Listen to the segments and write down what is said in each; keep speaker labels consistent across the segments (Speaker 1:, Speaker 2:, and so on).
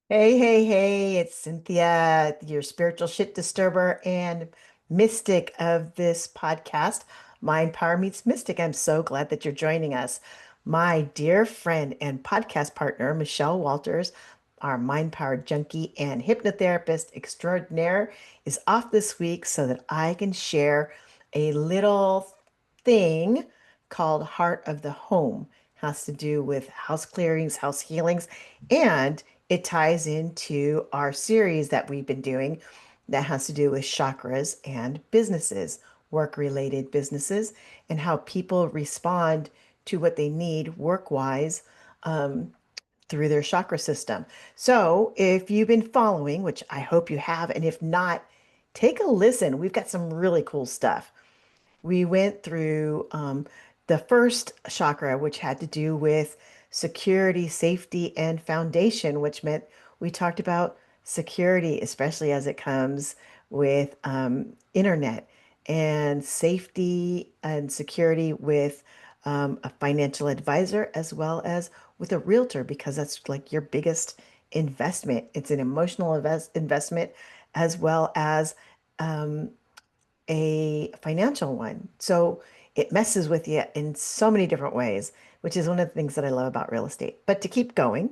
Speaker 1: Hey, hey, hey, it's Cynthia, your spiritual shit disturber and mystic of this podcast, Mind Power Meets Mystic. I'm so glad that you're joining us. My dear friend and podcast partner, Michelle Walters, our mind power junkie and hypnotherapist extraordinaire, is off this week so that I can share a little thing called Heart of the Home. Has to do with house clearings, house healings, and it ties into our series that we've been doing that has to do with chakras and businesses, work-related businesses, and how people respond to what they need work-wise through their chakra system. So, if you've been following, which I hope you have, and if not, take a listen. We've got some really cool stuff. We went through the first chakra, which had to do with security, safety, and foundation, which meant we talked about security, especially as it comes with internet, and safety and security with a financial advisor as well as with a realtor, because that's like your biggest investment. It's an emotional investment as well as um, a financial one. So it messes with you in so many different ways, which is one of the things that I love about real estate. But to keep going,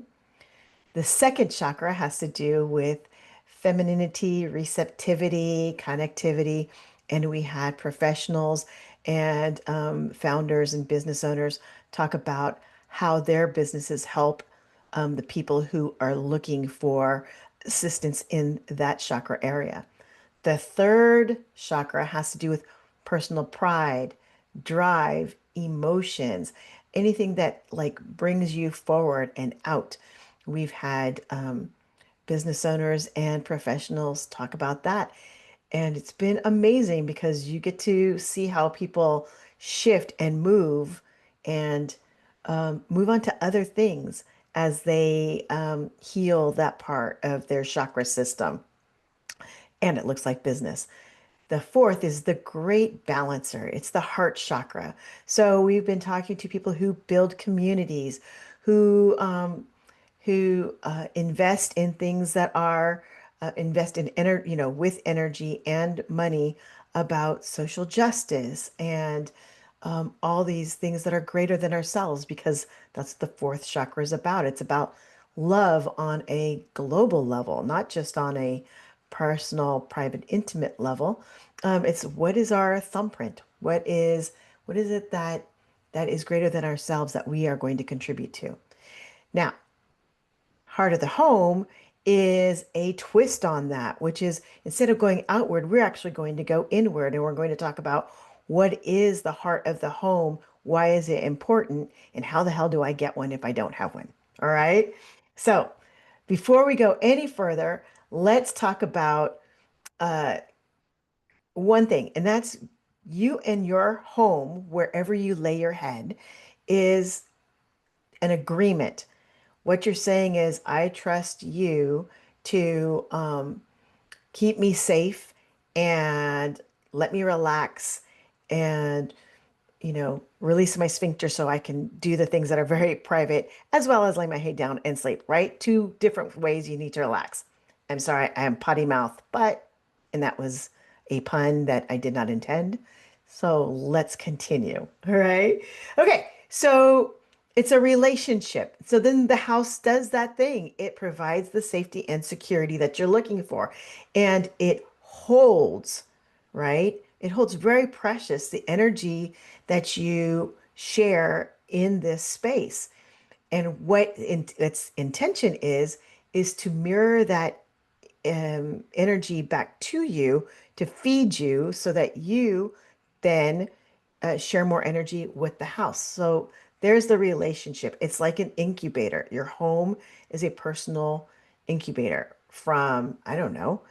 Speaker 1: the second chakra has to do with femininity, receptivity, connectivity. And we had professionals and founders and business owners talk about how their businesses help the people who are looking for assistance in that chakra area. The third chakra has to do with personal pride, drive, emotions, anything that like brings you forward and out. We've had business owners and professionals talk about that. And it's been amazing because you get to see how people shift and and move on to other things as they heal that part of their chakra system. And it looks like business. The fourth is the great balancer. It's the heart chakra. So we've been talking to people who build communities, who invest in things that are invest in with energy and money about social justice and all these things that are greater than ourselves, because that's the fourth chakra is about. It's about love on a global level, not just on a personal, private, intimate level. It's what is our thumbprint? What is it that is greater than ourselves that we are going to contribute to? Now, heart of the home is a twist on that, which is instead of going outward, we're actually going to go inward and we're going to talk about what is the heart of the home, why is it important, and how the hell do I get one if I don't have one? All right. So before we go any further, let's talk about uh, one thing, and that's you and your home, wherever you lay your head, is an agreement. What you're saying is, I trust you to keep me safe and let me relax and, release my sphincter so I can do the things that are very private, as well as lay my head down and sleep, right? Two different ways you need to relax. I'm sorry, I am potty mouth, and that was a pun that I did not intend. So let's continue. All right. Okay. So it's a relationship. So then the house does that thing. It provides the safety and security that you're looking for. And it holds, right? It holds very precious the energy that you share in this space. And what its intention is to mirror that energy back to you to feed you so that you then share more energy with the house. So there's the relationship. It's like an incubator. Your home is a personal incubator from, I don't know,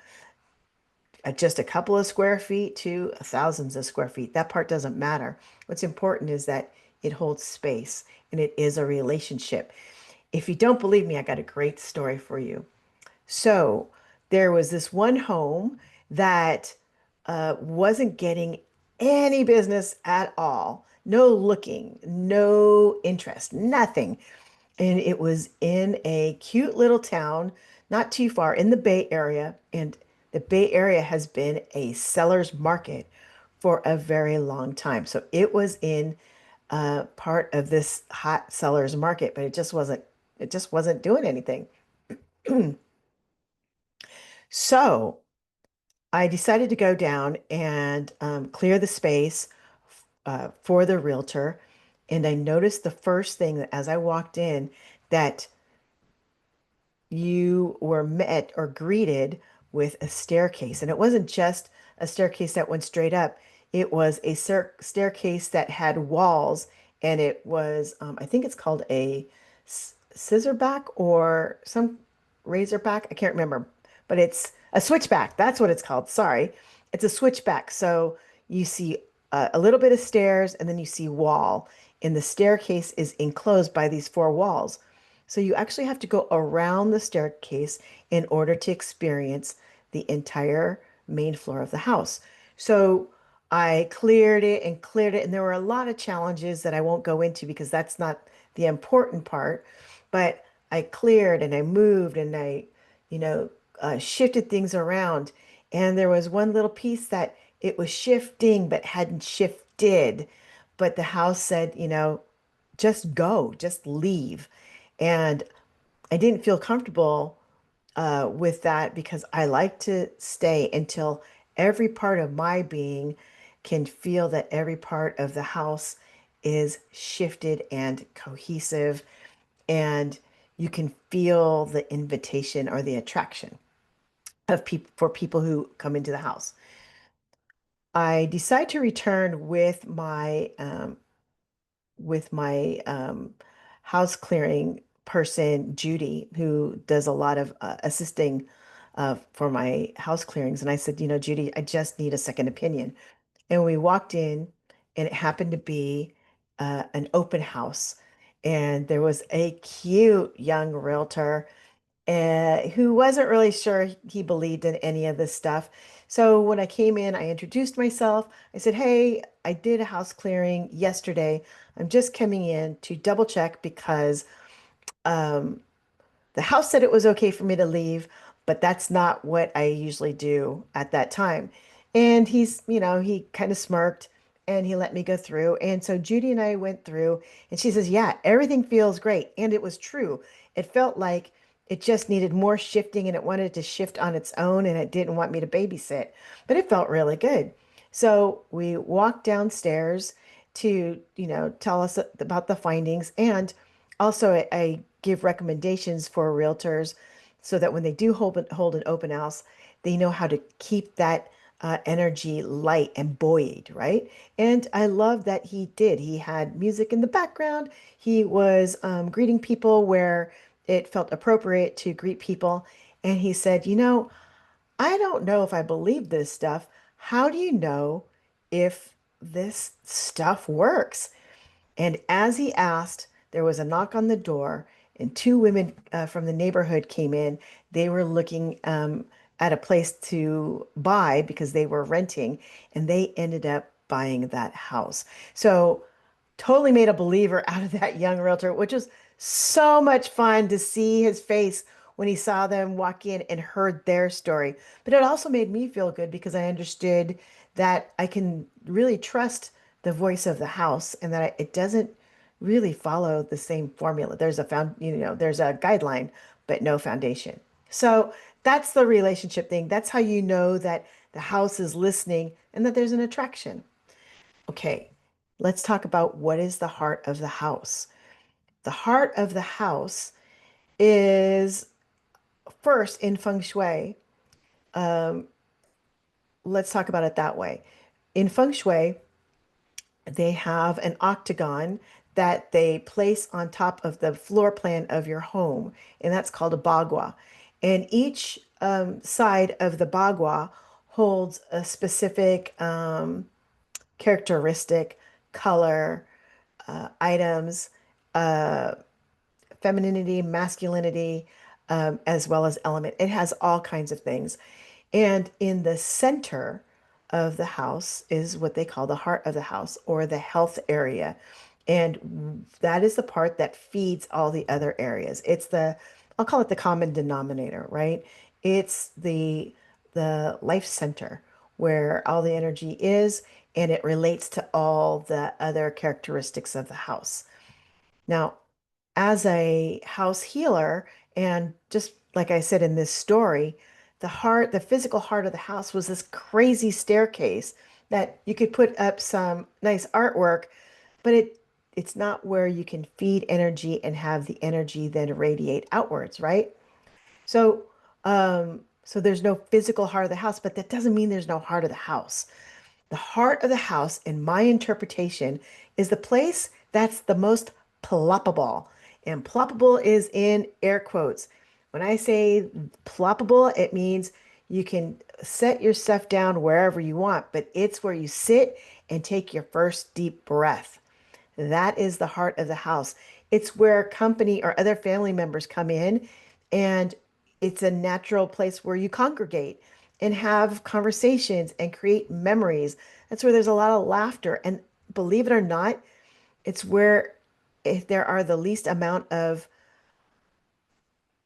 Speaker 1: just a couple of square feet to thousands of square feet. That part doesn't matter. What's important is that it holds space and it is a relationship. If you don't believe me, I got a great story for you. So there was this one home that wasn't getting any business at all. No looking, no interest, nothing. And it was in a cute little town, not too far in the Bay Area. And the Bay Area has been a seller's market for a very long time. So it was in part of this hot seller's market, but it just wasn't doing anything. So I decided to go down and clear the space for the realtor. And I noticed the first thing that as I walked in, that you were met or greeted with a staircase. And it wasn't just a staircase that went straight up, it was a staircase that had walls, and it was, I think it's called a scissorback or some razorback. I can't remember, but it's a switchback. That's what it's called. Sorry. It's a switchback. So you see a little bit of stairs and then you see wall, and the staircase is enclosed by these four walls. So you actually have to go around the staircase in order to experience the entire main floor of the house. So I cleared it, and there were a lot of challenges that I won't go into because that's not the important part. But I cleared and I moved and you know, shifted things around. And there was one little piece that it was shifting but hadn't shifted. But the house said, just go, just leave. And I didn't feel comfortable with that because I like to stay until every part of my being can feel that every part of the house is shifted and cohesive, and you can feel the invitation or the attraction of people for people who come into the house. I decide to return with my house clearing person, Judy, who does a lot of assisting for my house clearings. And I said, Judy, I just need a second opinion. And we walked in, and it happened to be an open house. And there was a cute young realtor who wasn't really sure he believed in any of this stuff. So when I came in, I introduced myself. I said, "Hey, I did a house clearing yesterday. I'm just coming in to double check because um, the house said it was okay for me to leave, but that's not what I usually do at that time." And he kind of smirked and he let me go through. And so Judy and I went through, and she says, "Yeah, everything feels great." And it was true. It felt like it just needed more shifting, and it wanted to shift on its own, and it didn't want me to babysit, but it felt really good. So we walked downstairs to, tell us about the findings. And also, I give recommendations for realtors so that when they do hold an open house, they know how to keep that energy light and buoyed, right? And I love that he did. He had music in the background. He was greeting people where it felt appropriate to greet people. And he said, I don't know if I believe this stuff. How do you know if this stuff works? And as he asked, there was a knock on the door, and two women from the neighborhood came in. They were looking at a place to buy because they were renting, and they ended up buying that house. So totally made a believer out of that young realtor, which was so much fun to see his face when he saw them walk in and heard their story. But it also made me feel good because I understood that I can really trust the voice of the house, and that it doesn't really follow the same formula. There's a guideline, but no foundation. So that's the relationship thing. That's how you know that the house is listening and that there's an attraction. Okay, let's talk about what is the heart of the house. The heart of the house is first in feng shui. Um, let's talk about it that way. In feng shui, they have an octagon that they place on top of the floor plan of your home, and that's called a bagua. And each side of the bagua holds a specific characteristic, color, items, uh, femininity, masculinity, as well as element. It has all kinds of things. And in the center of the house is what they call the heart of the house, or the health area. And that is the part that feeds all the other areas. I'll call it the common denominator, right? It's the life center where all the energy is, and it relates to all the other characteristics of the house. Now, as a house healer, and just like I said in this story, the physical heart of the house was this crazy staircase that you could put up some nice artwork, but it's not where you can feed energy and have the energy then radiate outwards, right? So, so there's no physical heart of the house, but that doesn't mean there's no heart of the house. The heart of the house, in my interpretation, is the place that's the most ploppable. And ploppable is in air quotes. When I say ploppable, it means you can set your stuff down wherever you want, but it's where you sit and take your first deep breath. That is the heart of the house. It's where company or other family members come in, and it's a natural place where you congregate and have conversations and create memories. That's where there's a lot of laughter. And believe it or not, it's where if there are the least amount of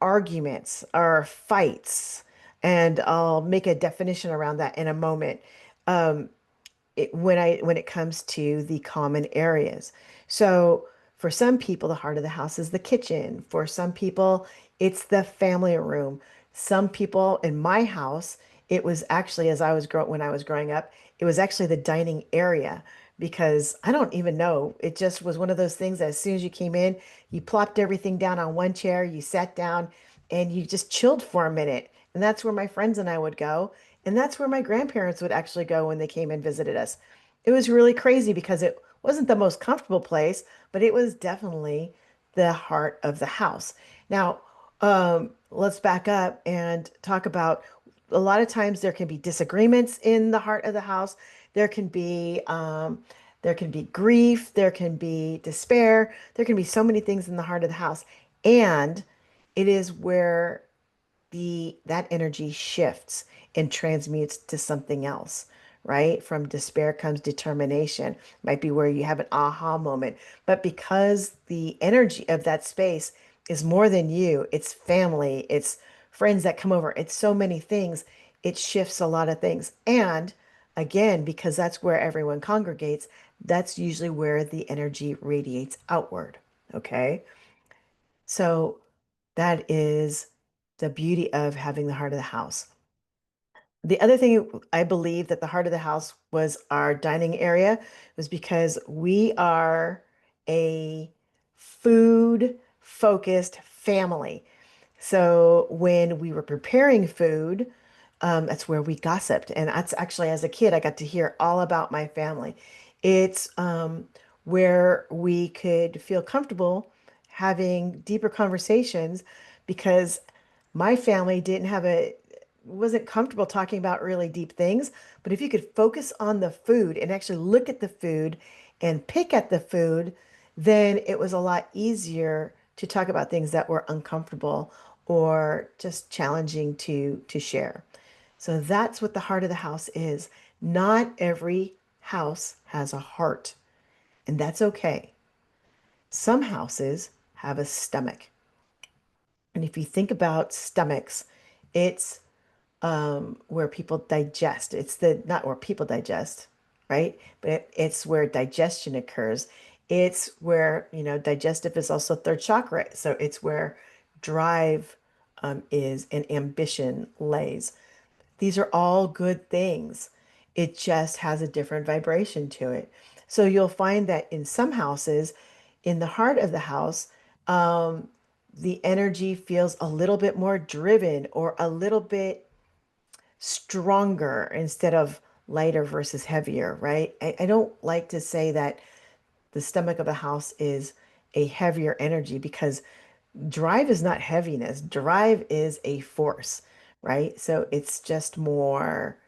Speaker 1: arguments or fights. And I'll make a definition around that in a moment. Um, when it comes to the common areas. So for some people, the heart of the house is the kitchen. For some people, it's the family room. Some people in my house, it was actually when I was growing up, it was actually the dining area because I don't even know. It just was one of those things that as soon as you came in, you plopped everything down on one chair, you sat down, and you just chilled for a minute. And that's where my friends and I would go. And that's where my grandparents would actually go when they came and visited us. It was really crazy because it wasn't the most comfortable place, but it was definitely the heart of the house. Now, let's back up and talk about a lot of times there can be disagreements in the heart of the house. There can be there can be grief, there can be despair, there can be so many things in the heart of the house. And it is where the that energy shifts and transmutes to something else, right? From despair comes determination. Might be where you have an aha moment. But because the energy of that space is more than you, it's family, it's friends that come over, it's so many things, it shifts a lot of things. And again, because that's where everyone congregates, that's usually where the energy radiates outward. Okay. So that is the beauty of having the heart of the house. The other thing I believe that the heart of the house was our dining area was because we are a food focused family. So when we were preparing food, that's where we gossiped. And that's actually, as a kid, I got to hear all about my family. It's where we could feel comfortable having deeper conversations because my family didn't have a wasn't comfortable talking about really deep things. But if you could focus on the food and actually look at the food and pick at the food, then it was a lot easier to talk about things that were uncomfortable or just challenging to share. So that's what the heart of the house is. Not every house has a heart, and that's okay. Some houses have a stomach. And if you think about stomachs, it's where people digest. It's the not where people digest, right? But it's where digestion occurs. It's where, digestive is also third chakra. So it's where drive is and ambition lays. These are all good things. It just has a different vibration to it. So you'll find that in some houses, in the heart of the house, um, the energy feels a little bit more driven or a little bit stronger instead of lighter versus heavier, right? I don't like to say that the stomach of a house is a heavier energy because drive is not heaviness. Drive is a force, right? So it's just more,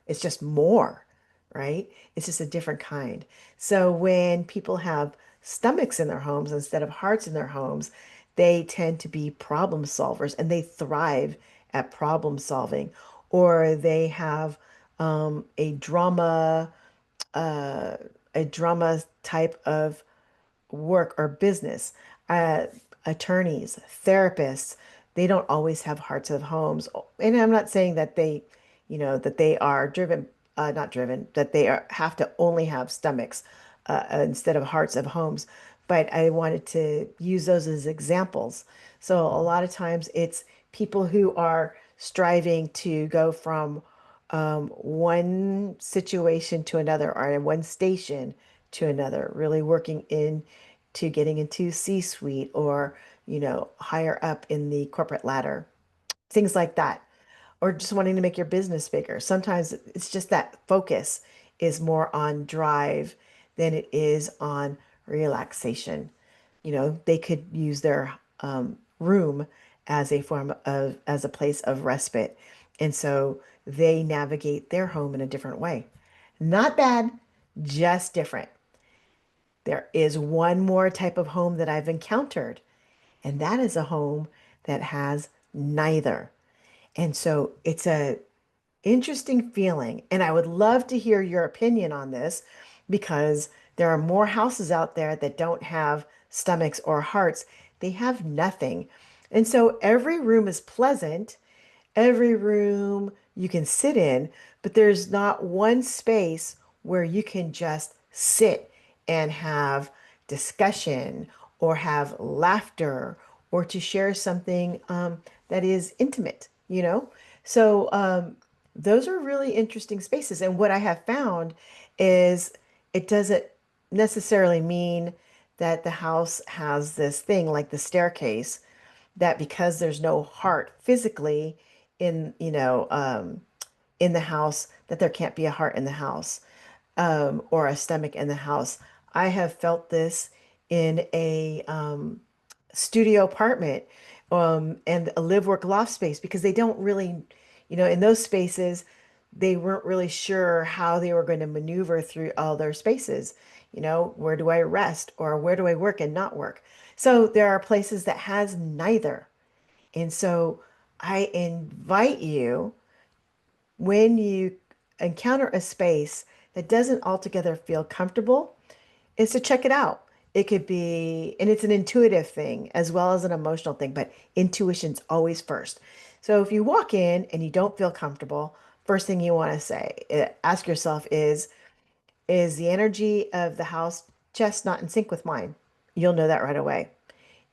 Speaker 1: right? It's just a different kind. So when people have stomachs in their homes instead of hearts in their homes, they tend to be problem solvers and they thrive at problem solving, or they have um, a drama, uh, a drama type of work or business, uh, attorneys, therapists, they don't always have hearts of homes. And I'm not saying that that they are driven, not driven, that they have to only have stomachs instead of hearts of homes. But I wanted to use those as examples. So a lot of times it's people who are striving to go from one situation to another or in one station to another, really working in to getting into C-suite or, higher up in the corporate ladder, things like that, or just wanting to make your business bigger. Sometimes it's just that focus is more on drive than it is on relaxation. They could use their room as as a place of respite. And so they navigate their home in a different way. Not bad, just different. There is one more type of home that I've encountered, and that is a home that has neither. And so it's a interesting feeling. And I would love to hear your opinion on this because there are more houses out there that don't have stomachs or hearts. They have nothing. And so every room is pleasant. Every room you can sit in, but there's not one space where you can just sit and have discussion or have laughter or to share something that is intimate. So those are really interesting spaces. And what I have found is it doesn't necessarily mean that the house has this thing like the staircase that because there's no heart physically in, in the house, that there can't be a heart in the house, or a stomach in the house. I have felt this in a studio apartment, and a live work loft space because they don't really, in those spaces, they weren't really sure how they were going to maneuver through all their spaces. Where do I rest or where do I work and not work? So there are places that has neither. And so I invite you when you encounter a space that doesn't altogether feel comfortable, is to check it out. It could be, and it's an intuitive thing as well as an emotional thing, but intuition's always first. So if you walk in and you don't feel comfortable, first thing you want to say, ask yourself is the energy of the house just not in sync with mine? You'll know that right away.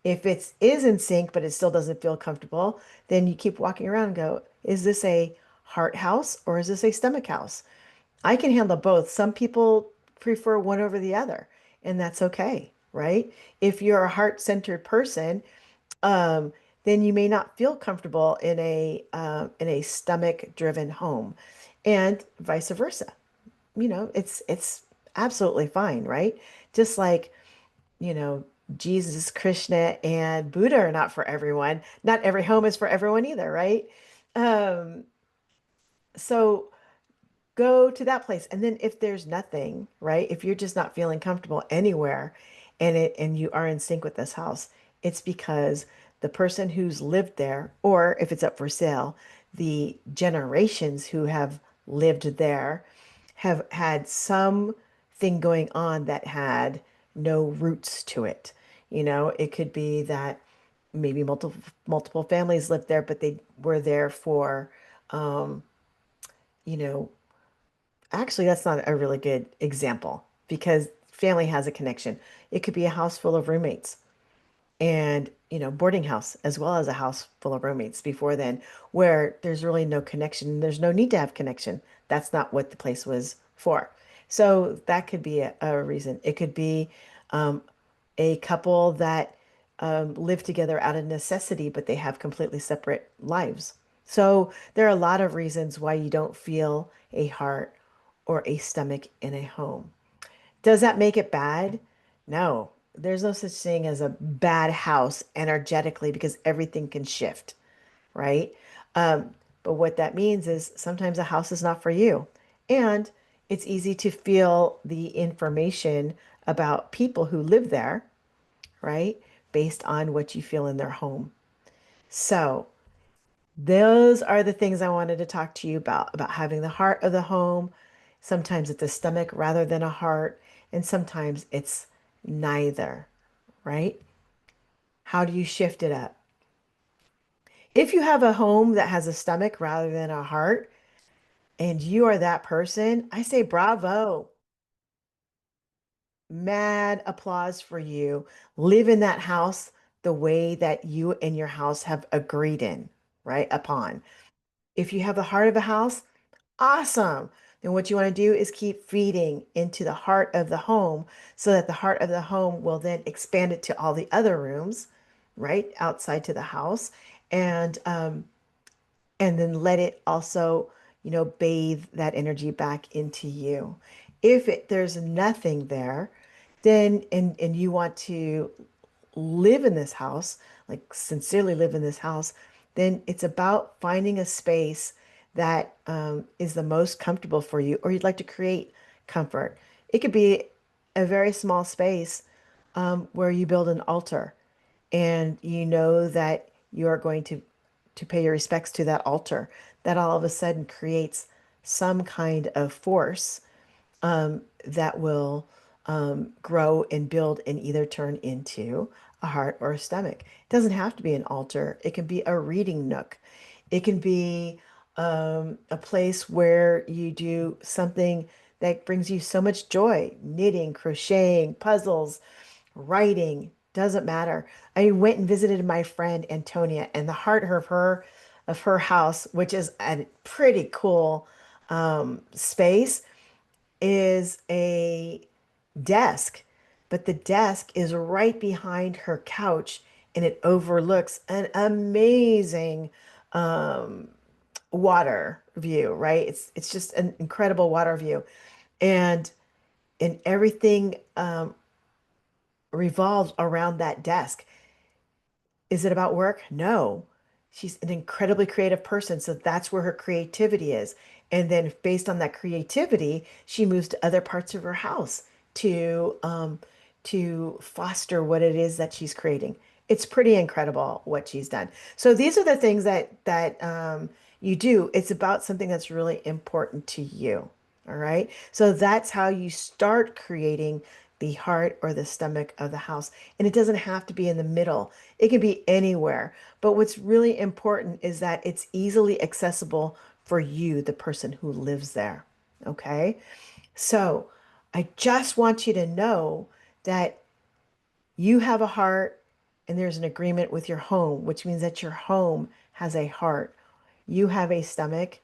Speaker 1: If it is in sync, but it still doesn't feel comfortable, then you keep walking around and go, is this a heart house or is this a stomach house? I can handle both. Some people prefer one over the other, and that's okay, right? If you're a heart-centered person, um, then you may not feel comfortable in a stomach-driven home, and vice versa. It's absolutely fine, right? Just like, you know, Jesus, Krishna, and Buddha are not for everyone. Not every home is for everyone either, right? Um, so go to that place. And then if there's nothing, right? If you're just not feeling comfortable anywhere and you are in sync with this house, it's because the person who's lived there, or if it's up for sale, the generations who have lived there have had something going on that had no roots to it. It could be that maybe multiple families lived there, but they were there for you know, actually, that's not a really good example because family has a connection. It could be a house full of roommates and, boarding house as well as a house full of roommates before then, where there's really no connection. There's no need to have connection. That's not what the place was for. So that could be a reason. It could be um, a couple that live together out of necessity, but they have completely separate lives. So there are a lot of reasons why you don't feel a heart or a stomach in a home. Does that make it bad? No, there's no such thing as a bad house energetically because everything can shift, right? Um, but what that means is sometimes a house is not for you. And it's easy to feel the information about people who live there, right? Based on what you feel in their home. So, those are the things I wanted to talk to you about having the heart of the home. Sometimes it's a stomach rather than a heart, and sometimes it's Neither, right? How do you shift it up? If you have a home that has a stomach rather than a heart, and you are that person, I say bravo. Mad applause for you. Live in that house the way that you and your house have agreed in, right? Upon. If you have the heart of a house, awesome. Then what you want to do is keep feeding into the heart of the home so that the heart of the home will then expand it to all the other rooms, right? Outside to the house. And and then let it also, bathe that energy back into you. If there's nothing there, then and you want to live in this house, like sincerely live in this house, then it's about finding a space that is the most comfortable for you, or you'd like to create comfort. It could be a very small space where you build an altar and you know that you are going to pay your respects to that altar. That all of a sudden creates some kind of force that will grow and build and either turn into a heart or a stomach. It doesn't have to be an altar. It can be a reading nook. It can be a place where you do something that brings you so much joy, knitting, crocheting, puzzles, writing, doesn't matter. I went and visited my friend Antonia, and the heart of her house, which is a pretty cool space, is a desk, but the desk is right behind her couch and it overlooks an amazing um, water view, right? It's just an incredible water view. And everything revolves around that desk. Is it about work? No. She's an incredibly creative person, so that's where her creativity is. And then based on that creativity, she moves to other parts of her house to foster what it is that she's creating. It's pretty incredible what she's done. So these are the things that you do. It's about something that's really important to you. All right. So that's how you start creating the heart or the stomach of the house. And it doesn't have to be in the middle. It can be anywhere. But what's really important is that it's easily accessible for you, the person who lives there. Okay. So I just want you to know that you have a heart and there's an agreement with your home, which means that your home has a heart. You have a stomach,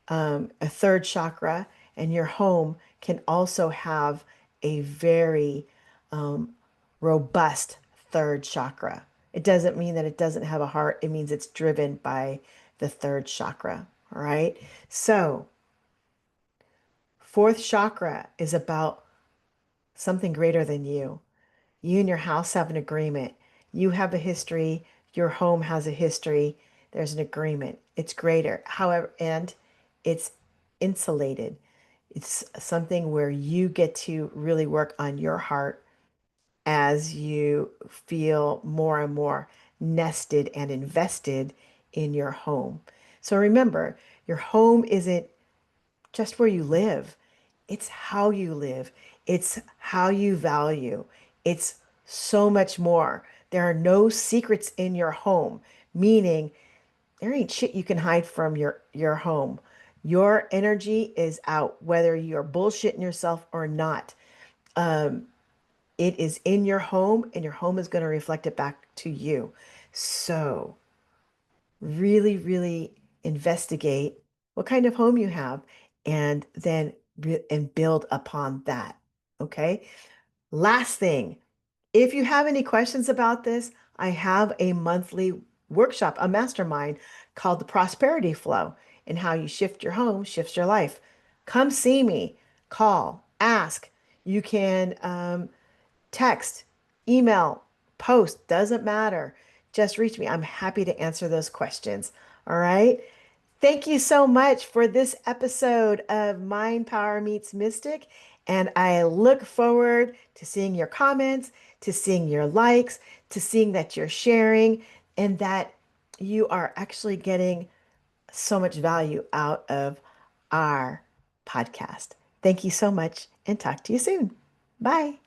Speaker 1: a third chakra, and your home can also have a very robust third chakra. It doesn't mean that it doesn't have a heart, it means it's driven by the third chakra. All right. So, fourth chakra is about something greater than you. You and your house have an agreement. You have a history. Your home has a history. There's an agreement. It's greater. However, and it's insulated. It's something where you get to really work on your heart as you feel more and more nested and invested in your home. So remember, your home isn't just where you live. It's how you live. It's how you value. It's so much more. There are no secrets in your home, meaning there ain't shit you can hide from your home. Your energy is out, whether you're bullshitting yourself or not. It is in your home, and your home is going to reflect it back to you. So really, really investigate what kind of home you have and then and build upon that. Okay. Last thing, if you have any questions about this, I have a monthly workshop, a mastermind called the Prosperity Flow, and how you shift your home shifts your life. Come see me, call, ask. You can text, email, post, doesn't matter. Just reach me. I'm happy to answer those questions. All right. Thank you so much for this episode of Mind Power Meets Mystic. And I look forward to seeing your comments, to seeing your likes, to seeing that you're sharing and that you are actually getting so much value out of our podcast. Thank you so much and talk to you soon. Bye.